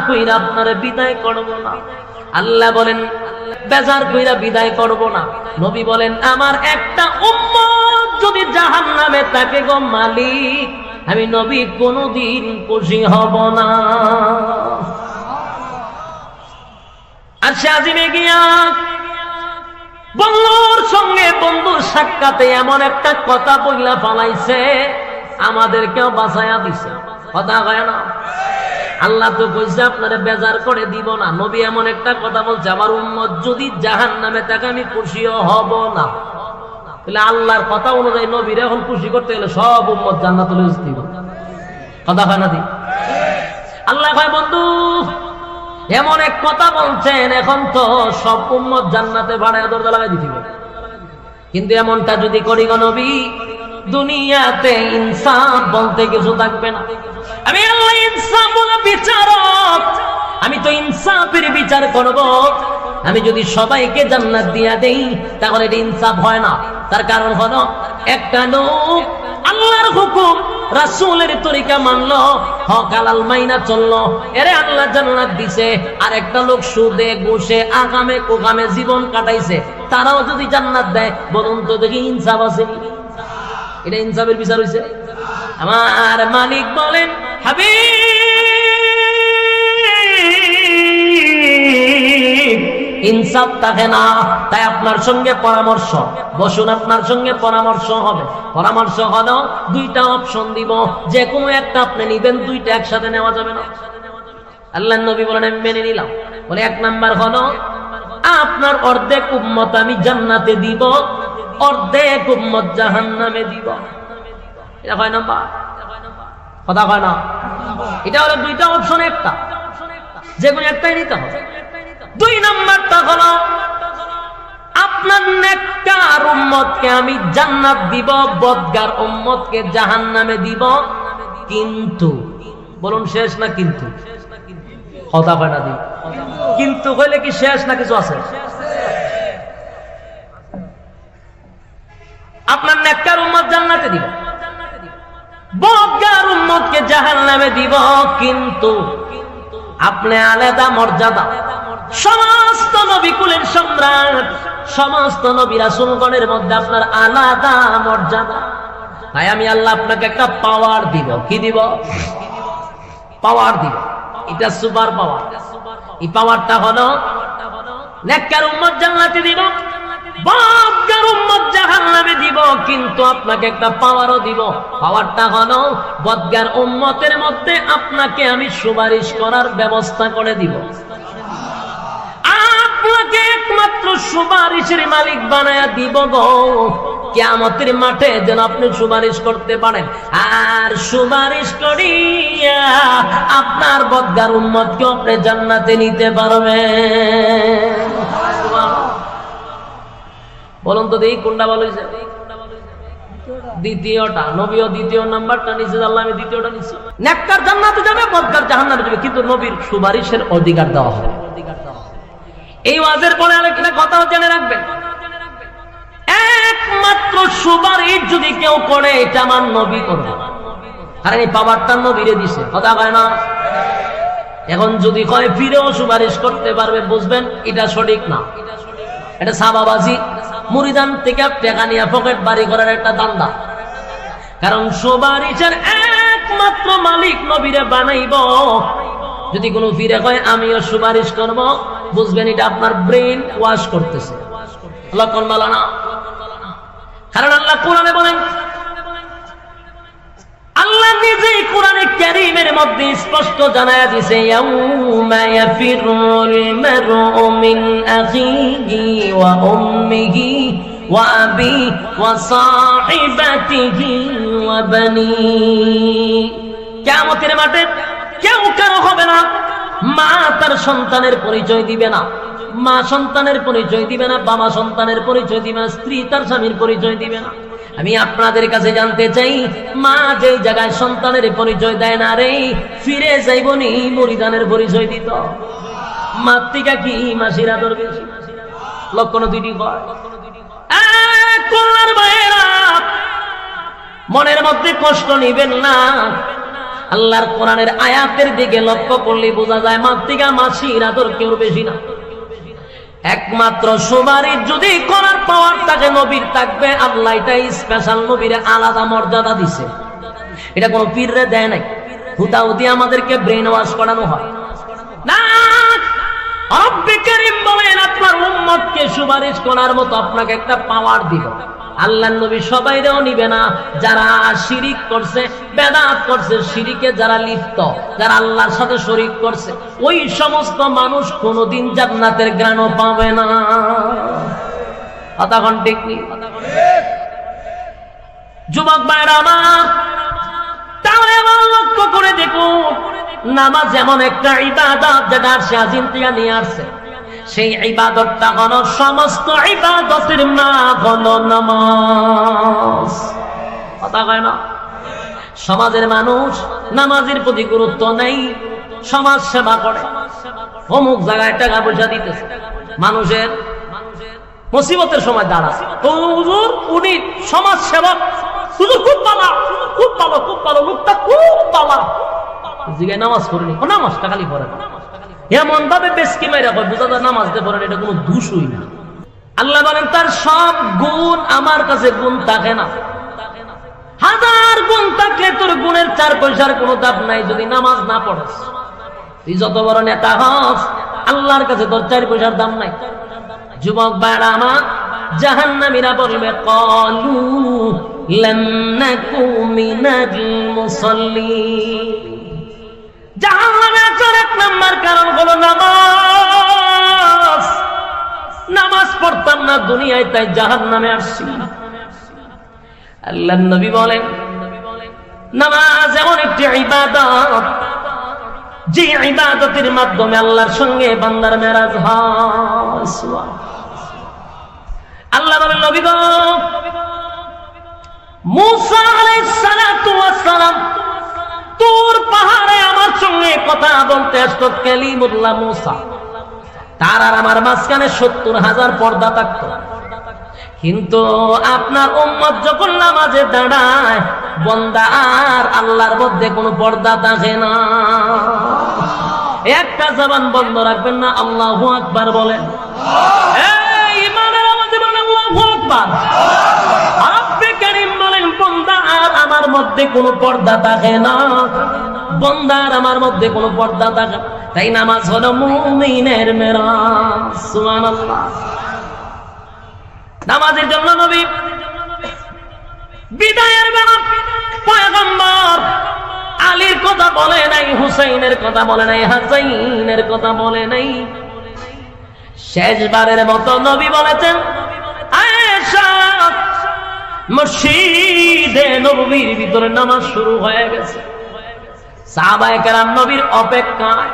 কইরা আপনারে বিদায় করব না। আল্লাহ বলেন বেজার কইরা বিদায় করব না। নবী বলেন আমার একটা উম্মত যদি জাহান্নামে থাকে গো মালিক, আমি নবী কোনদিন খুশি হব না। আচ্ছা আজিমে গিয়া বন্ধুর সঙ্গে বন্ধুর সাক্ষাতে এমন একটা কথা বইলা ফালাইছে, আমাদেরকেও বাঁচাইয়া দিছে। কথা কয় না? আল্লাহ তো কইছে আপনারে বেজার করে দিব না। নবী এমন একটা কথা বলছে আমার উম্মত যদি জাহান্নামে থাকে আমি খুশিও হব না। তাহলে আল্লাহর কথা অনুযায়ী নবীর এখন খুশি করতে গেলে সব উম্মত জান্নাতুল দিব। কথা কয় না? দি আল্লাহ কয় বন্ধু এমন এক কথা বলছেন এখন তো সব উম্মত জান্নাতে ভাড়ায় দরজা লাগাই দিতে হবে। কিন্তু এমনটা যদি করি গো নবী, দুনিয়াতে ইনসাফ বলতে কিছু থাকবে না। আমি আল্লাহ ইনসাফ বলে বিচারক, আমি তো ইনসাফের বিচার করব। আমি যদি সবাইকে জান্নাত দিয়া দেই তাহলে এটা ইনসাফ হয় না। তার কারণ হলো একটা লোক আল্লাহর হুকুম রাসূলের তরিকা মানলো, হক হালাল মাইনা চললো, এরে আল্লাহ জান্নাত দিছে। আর একটা লোক সুদে ঘুষে আগামে কোগামে জীবন কাটাইছে, তারাও যদি জান্নাত দেয় বলুন তো দেখি ইনসাফ আছে? এটা ইনসাফের বিচার হইছে? আমার মালিক বলেন হাবিব ইনসাফ থাকে না। তাই আপনার সঙ্গে পরামর্শ বসুন, আপনার সঙ্গে পরামর্শ হবে। পরামর্শ হলো দুইটা অপশন দিব, যে কোনো একটা আপনি নিবেন, দুইটা একসাথে নেওয়া যাবে না। আল্লাহর নবী বলেন আমি মেনে নিলাম। বলে এক নাম্বার হলো আপনার অর্ধেক উম্মত আমি জান্নাতে দিব, অর্ধেক উম্মত জাহান্নামে দিব। এটা হয় নাম্বার? কথা কয় না? এটা হলো দুইটা অপশন, একটা যে কোনো একটাই নিতে হবে। দুই নাম্বারটা হলো আপনার নেককার উম্মতকে আমি জান্নাত দিব, বদগার উম্মতকে জাহান্নামে দিব। কিন্তু বলুন শেষ না কিন্তু? কথা কয় না? দি কিন্তু হইলে কি শেষ না কিছু আছে? আপনার নেককার উম্মত জান্নাতে দিব, বদগার উম্মতকে জাহান্নামে দিব। কিন্তু আপনি আলাদা মর্যাদা, সমস্ত নবী কুলের সম্রাট, সমস্ত নবী রাসূলগণের মধ্যে আপনার আলাদা মর্যাদা। তাই আমি আল্লাহ আপনাকে একটা পাওয়ার দিব। কি দিব? পাওয়ার দিব। এটা সুপার পাওয়ার। এই পাওয়ারটা হলো নেককার উম্মত জান্নাতে দিব, বদগার উম্মত জাহান্নামে দিব। কিন্তু আপনাকে একটা পাওয়ারও দিব। পাওয়ারটা হলো বদগার উম্মতের মধ্যে আপনাকে আমি সুপারিশ করার ব্যবস্থা করে দিব। আপনাকে একমাত্র সুপারিশের মালিক বানায়া দিব গো, কিয়ামতের মাঠে যেন আপনি সুপারিশ করতে পারেন। আর সুপারিশ করিয়া আপনার বদগার উম্মতকে আপনি জান্নাতে নিতে পারবেন। বলুন তো দেখি কোনটা ভালো হয়েছে? দ্বিতীয়টা। নবীও দ্বিতীয় নাম্বারটা নিচে, আল্লাহ আমি দ্বিতীয়টা নিচ্ছি। নেককার জান্নাতে যাবে, বদগার জাহান্নামে যাবে, কিন্তু নবীর সুপারিশের অধিকার দেওয়া হবে। এই ওয়াজের পরে আরেকটা কথাও জেনে রাখবেন, একমাত্র সুপারিশ যদি কেউ করে এটা আমার নবী করবে, কারণ এই পাওয়ারটা নবীরে দিছে। কথা কয় না? এখন যদি কয় ফিরেও সুপারিশ করতে পারবে, বুঝবেন এটা সঠিক না, এটা সাবাবাজি, মুরিদান থেকে টাকা নিয়ে পকেট বাড়ি করার একটা দান্দা। কারণ সুপারিশের একমাত্র মালিক নবীরে বানাইব। যদি কোনো ফিরে কয় আমিও সুপারিশ করব, বুঝবেন এটা আপনার ব্রেন ওয়াশ করতেছে। লক্ষণ বলা না। কারণ আল্লাহ কোরআনে বলেন, আল্লাহ নিজেই কোরআনে কারীমের মধ্যে স্পষ্ট জানায়া দিয়েছে ইয়াউমা ইয়াফিরুল মারউ মিন আখিহি ওয়া উম্মিহি ওয়া আবি ওয়া সাহিবাতিহি ওয়া বানি। কিয়ামতের মাঠে কেউ কারো হবে না, মা তার সন্তানের পরিচয় দিবে না, মা সন্তানের পরিচয় দিবে না, বাবা সন্তানের পরিচয় দিবে না, স্ত্রী তার স্বামীর পরিচয় দিবে না। আমি আপনাদের কাছে জানতে চাই, মা যেই জায়গায় সন্তানের পরিচয় দেয় না রে, ফিরে যাইবনি মুরিদানের পরিচয় দিত। মাতৃকা কি মাসির আদর বেশি? লক্ষণ দুইটি হয়। মনের মধ্যে কষ্ট নিবেন না। আল্লাহর কোরআনের আয়াতের দিকে লক্ষ্য করলে বোঝা যায় মাতৃকা মাসির আদর কেউ বেশি না। একমাত্র সুপারিশ যদি করার পাওয়ার থাকে নবীর থাকবে। আল্লাহ এটাই স্পেশাল নবীরে আলাদা মর্যাদা দিছে। এটা কোনো পীররে দেয় নাই, হুদাহুদি আমাদেরকে ব্রেন ওয়াশ করানো হয় না। রব্বে কারীম বলেন আপনার উম্মতকে সুপারিশ করার মতো আপনাকে একটা পাওয়ার দিব। আল্লাহর নবী সবাইরেও নিবে না। যারা শিরিক করছে, বেদাত করছে, শিরিকে যারা লিপ্ত, যারা আল্লাহর সাথে শরীক করছে, ওই সমস্ত মানুষ কোনোদিন জান্নাতের ঘ্রাণও পাবে না। কতক্ষণ ঠিক নেই? যুবক ভাইরা আমার, তাহলে আমার লক্ষ্য করে দেখুন, নামাজ এমন একটা ইবাদত যেটা সে আজিম থেকে নিয়ে আসছে। সেই ইবাদতটা হলো সমস্ত ইবাদতের মা হলো নামাজ। কথা কয় না? সমাজের মানুষ নামাজের প্রতি গুরুত্ব নেই, সমাজ সেবা করে, অমুক জায়গায় টাকা পয়সা দিতেছে, মানুষের মুসিবতের সময় দাঁড়ায়, হুজুর উনি সমাজ সেবক, হুজুর খুব ভালো, খুব ভালো, খুব ভালো, লোকটা খুব ভালো। জিগায় নামাজ পড়েনি, নামাজটা খালি পড়ে না, এমন ভাবে বেশকি মেরে বোঝা যায় নামাজতে পড়েন, এটা কোনো দোষই না। আল্লাহ বলেন তার সব গুণ আমার কাছে গুণ থাকে না। হাজার গুণ থাকলে তোর গুণের 4 পয়সার কোনো দাম নাই যদি নামাজ না পড়স। তুই যত বড় নেতা হস, আল্লাহর কাছে তোর 4 পয়সার দাম নাই। যুবক ভাইরা আমার, জাহান্নামীরা বলবে ক্বালু লাম নাকু মিনাল মুসাল্লিন। জাহান্নামে আসার 1 নাম্বার কারণ হলো নামাজ। নামাজ পড়তাম না দুনিয়ায়, তাই জাহান্নামে আসছি। আল্লাহর নবী বলেন নামাজ এমন একটি ইবাদত, যে ইবাদতের মাধ্যমে আল্লাহর সঙ্গে বান্দার মেরাজ হয়। আল্লাহ বলেন নবী গো, মুসা আলাইহিস সালাতু ওয়াস সালাম তুর পাহাড়ে আমার সঙ্গে কথা বলতে আসতো, কালিমুল্লাহ মুসা। তার আর আমার মাঝখানে 70,000 পর্দা থাকতো। কিন্তু আপনার উম্মত যখন নামাজে দাঁড়ায়, বান্দা আর আল্লাহর মধ্যে কোনো পর্দা থাকে না। একটা জবান বন্ধ রাখবেন না, আল্লাহু আকবার বলেন। এই ইমানের আওয়াজে বলেন আল্লাহু আকবার। রব্বে কারীম বলেন বান্দা আর আমার মধ্যে কোনো পর্দা থাকে না, বান্দা আর আমার মধ্যে কোনো পর্দা থাকে না। তাই নামাজ হলো মুমিনের মেরাজ। সুবহানাল্লাহ। নামাজের জন্য নবী বিদায়ের বেলা পয়গম্বর আলীর কথা বলে নাই, হুসাইনের কথা বলে নাই, হাসাইনের কথা বলে নাই। শেষবারের মতো নবী বলেছেন আয়েশা, মসজিদে নববীর ভিতরে নামাজ শুরু হয়ে গেছে। সাহাবায়ে কেরাম নবীর অপেক্ষায়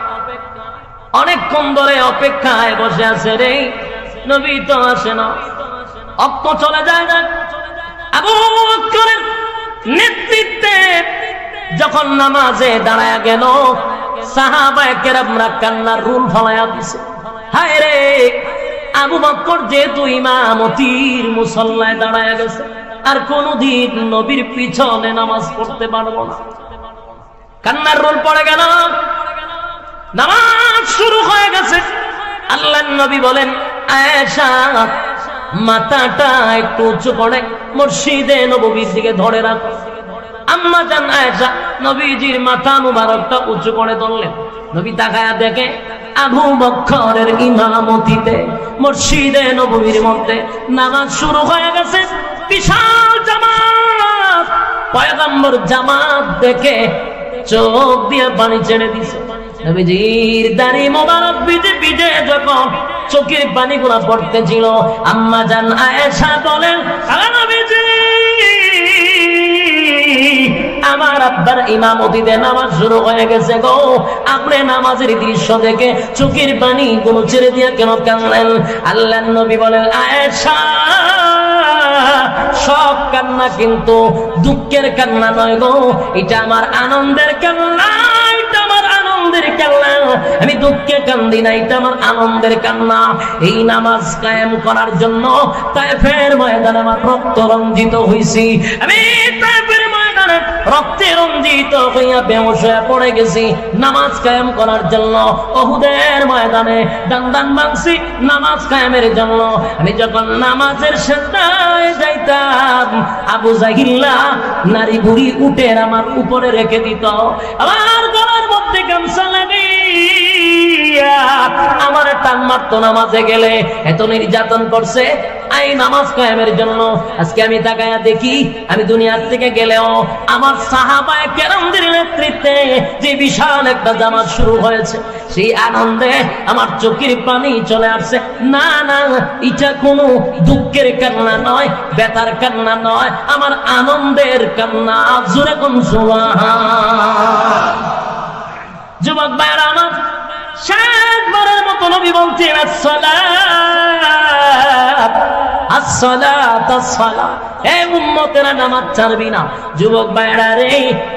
অনেকক্ষণ ধরে অপেক্ষায় বসে আছে, রে নবী তো আসে না। অক্ত চলে যায় না। আবু বকরের নেতৃত্বে যখন নামাজে দাঁড়ায় গেল, সাহাবায়ে কেরামরা কান্নার রুল ফলাইয়া দিছে। হায় রে, আবু বকর যেহেতু ইমামতির মুসল্লায় দাঁড়ায় গেছে, আর কোনদিন নবীর পিছনে নামাজ পড়তে পারবো না। কান্নার রোল পড়ে গেল, নামাজ শুরু হয়ে গেছে। আল্লাহর নবী বলেন আয়েশা, মাথাটা একটু উঁচু করে মসজিদে নববীর দিকে ধরে রাখো। আম্মা জান আয়েশা নবীজির মাথা মুবারকটা উঁচু করে ধরলেন। নবী তাকায়া দেখে আবু বকরের ইমামতিতে মসজিদে নববীর মধ্যে নামাজ শুরু হয়ে গেছে। বিশাল জামাত, পয়গম্বর জামাত দেখে চোখ দিয়ে পানি ছেড়ে দিছে। নবীজির দাড়ি মোবারক ভিজে ভিজে যখন চোখের পানিগুলা পড়তেছিল, আম্মা জান আয়েশা বলেন নবীজি, আমার আব্বার ইমামতিতে নামাজ শুরু হয়ে গেছে গো। আপনি নামাজের দৃশ্য দেখে চোখের পানি গুলো ছেড়ে দিয়ে কেন কাঁদলেন? আল্লাহর নবী বলেন আয়েশা, সব কান্না কিন্তু দুঃখের কান্না নয় গো, এটা আমার আনন্দের কান্না, এটা আমার আনন্দের কান্না। আমি দুঃখে কান্দি না, এটা আমার আনন্দের কান্না। এই নামাজ কায়েম করার জন্য তায়েফের ময়দানে আমার রক্ত রঞ্জিত হইছি। আমি তায়েফের ময়দানে রক্তে রঞ্জিত হইয়া বেহুশ হয়ে পড়ে গেছি নামাজ কায়েম করার জন্য। উহুদের ময়দানে দান ভাঙছি নামাজ কায়েমের জন্য। আমি যখন নামাজের সিজদায় যাইতাম, আবু জাহিল্লা নারী বুড়ি উঠে আমার উপরে রেখে দিত, আমার গলার মধ্যে গামছা লাগিয়ে আমার টান মারতো নামাজে গেলে। এত নির্যাতন করছে এই নামাজ কায়েমের জন্য। আজকে আমি তাকায়া দেখি, আমি দুনিয়ার থেকে গেলেও আমার সাহাবায়ে কেরামদের নেতৃত্বে যে বিশাল একটা জামাত শুরু হয়েছে, সেই আনন্দে আমার চোখের পানি চলে আসছে। না না, এটা কোনো দুঃখের কান্না নয়, ব্যথার কান্না নয়, আমার আনন্দের কান্না। জোরে কোন সুবহান। যুবক ভাইরা আমার, শেষবারের মতো নবী বলছেন আসসালাত আসসালাত আসসালাত, এই উম্মতেরা নামাজ ছাড়বি না। যুবক ভাইরা রে,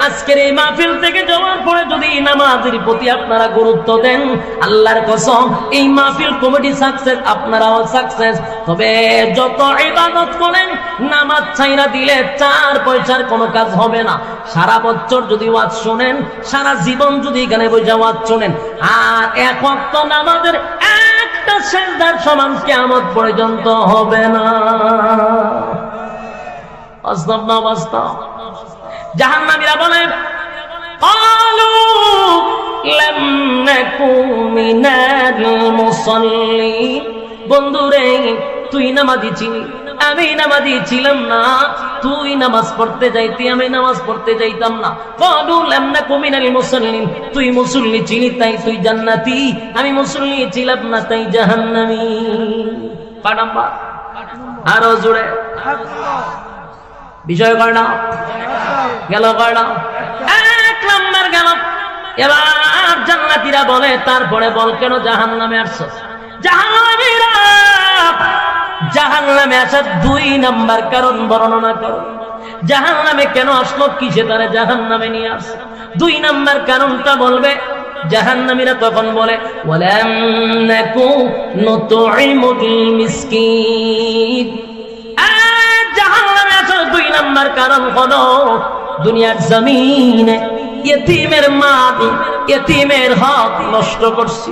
আজকের এই মাহফিল থেকে যাওয়ার পরে যদি নামাজের প্রতি আপনারা গুরুত্ব দেন, আল্লাহর কসম এই মাহফিল কমিটি সাকসেস, আপনারাও সাকসেস। তবে যত ইবাদত করেন, নামাজ ছাইরা দিলে 4 পয়সার কোনো কাজ হবে না। সারা বছর যদি ওয়াজ শুনেন, সারা জীবন যদি এখানে বসে ওয়াজ শুনেন, আর এক ওয়াক্ত নামাজের একটা সিজদার সমান কিয়ামত পর্যন্ত হবে না। বাস্তব না বাস্তব? জাহান্নামীরা বলে ক্বালু লাম নাকু মিনাল মুসাল্লিন। বন্ধুরে, তুই নামাজি ছিলি, আমি নামাজি ছিলাম না। তুই নামাজ পড়তে যাইতি, আমি নামাজ পড়তে যাইতাম না। ক্বালু লাম নাকু মিনাল মুসাল্লিন। তুই মুসল্লি ছিলি তাই তুই জান্নাতি, আমি মুসল্লি ছিলাম না তাই জাহান্নামী। কয় নাম্বার? আরো জোরে বিষয় কয় না গেল, কয় না? 1 নাম্বার গেল। এবার জান্নাতীরা বলে, তারপরে বল কেন জাহান্নামে আসছো? জাহান্নামীরা জাহান্নামে আসার 2 নাম্বার কারণ বর্ণনা করো। জাহান্নামে কেন আসলো, কিসে তারা জাহান্নামে নিয়ে আসছে? 2 নাম্বার কারণটা বলবে। জাহান্নামীরা তখন বলে ওয়ালাম নাকু নুতঈমুল মিসকিন। জাহান্নামে আসার 2 নাম্বার কারণ হলো, দুনিয়ার জমিনে ইতিমের মাল, ইতিমের হক নষ্ট করছি।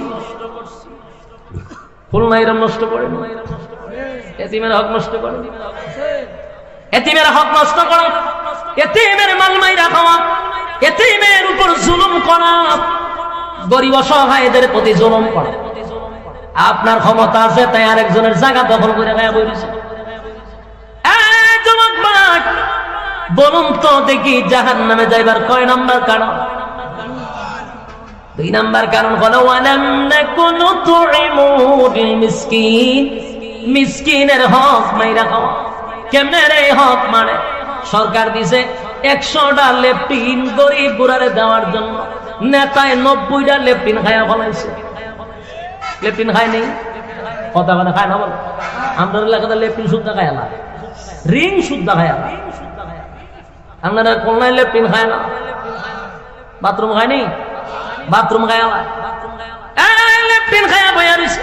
ফুলনাইরাম নষ্ট করে, ইতিমের হক নষ্ট করে, ইতিমের হক নষ্ট করা, ইতিমের মাল মাইরা খাওয়া, ইতিমের উপর জুলুম করা, গরিব অসহায়দের প্রতি জুলুম করা। আপনার ক্ষমতা আছে তাই আরেকজনের জায়গা দখল করে গায়ে বইছে। বলুন তো দেখি, জাহান্নামে যাইবার কয় নাম্বার কারণ? 2 নাম্বার কারণ হলো ওয়ালাম নাকু নুতঈমুল মিসকিন। মিসকিনের হক মাইরা খাওয়া। কেমনে রে হক মানে? সরকার দিছে 100টা লেপটিন গরিব বুড়ারে দেওয়ার জন্য, নেতায় 90টা লেপটিন খায়া ফলাইছে। লেপটিন খায় নেই, কথা কথা খায় না বল। আমরা এলাকাতে লেপটিন শুদ্ধ খায় না, রিং শুদ্ধ খায় না। আপনারা কোনায় লেপটিন খায় না, বাথরুম খায় নেই, বাথরুম খায় না, লেপটিন খায়া বইয়া রইছে।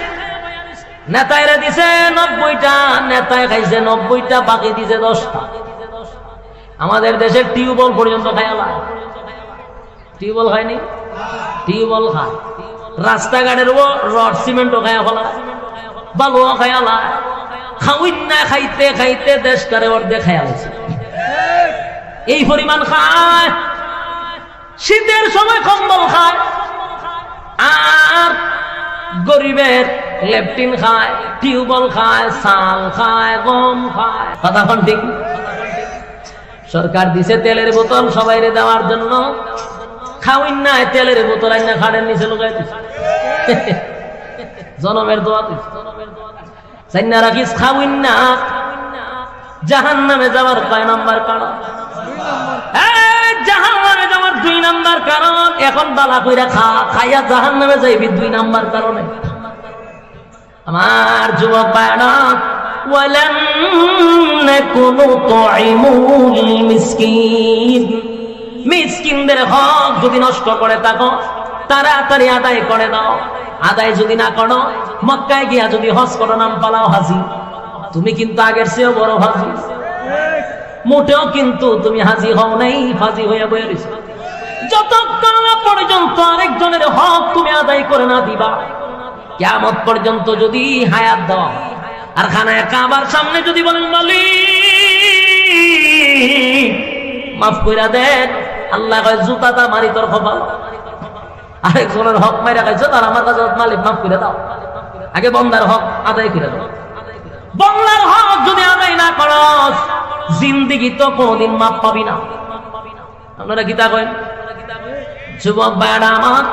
নেতাইরা দিছে 90টা, নেতায় খাইছে 90টা, বাকি দিছে 10টা। আমাদের দেশের টিউবওয়েল পর্যন্ত খায়ালা। টিউবওয়েল খায়নি, টিউবওয়েল খায়। রাস্তাঘাটের রড সিমেন্টও খায়া ফেলা, বালুও খায়ালা। খাউইন না খাইতে খাইতে দেশটারে অর্ধেক খায়ালাইছে। এই পরিমাণ খায়। শীতের সময় কম্বল খায়, আর গরিবের লেপটিন খায়, টিউবওয়েল খায়, চাল খায়, গম খায়। কথা কোন ঠিক? সরকার দিছে তেলের বোতল সবাইরে দেওয়ার জন্য, খাওয়িন না তেলের বোতল আইনা খাড়ের নিচে লুকাই দিছে। জনমের দোয়া দিছে, চাইনা রাখিস খাওয়িন না। জাহান্নামে যাওয়ার কয় নাম্বার কারণ? জাহান্নামে যাওয়ার 2 নাম্বার কারণ। এখন বালা কইরা খাইয়া জাহান্নামে যাইবি 2 নাম্বার কারণে। আমার যুবক ভাইরা, ওয়ালাম নাকু নুতঈমুল মিসকিন। মিসকিনদের হক যদি নষ্ট করে থাকো, তাড়াতাড়ি আদায় করে দাও। আদায় যদি না করো, মক্কায় গিয়া যদি হজ করো, নাম পালাও হাজি। তুমি কিন্তু আগের চেয়েও বড় হাজি। মোটেও কিন্তু তুমি হাজি হও নাই, ফাজি হইয়া বইয়া রইছো। যতক্ষণ না পর্যন্ত আরেকজনের হক তুমি আদায় করে না দিবা, কিয়ামত পর্যন্ত যদি হায়াত দাও আর খানায় কাবার সামনে যদি বলেন মালিক মাফ কইরা দেন, আল্লাহ কয় জুতাটা মারি তোর কপাল। আরেকজনের হক মাইরা খাইছো, তার আমার কাছে মালিক মাফ করে দাও, আগে বন্দার হক আদায় করে দাও। বন্দার হক যদি আদায় না করস, জিন্দেগি তো কোনদিন মাফ পাবি না। আপনারা গীতা কইন, যুবক ভাইরা আমার,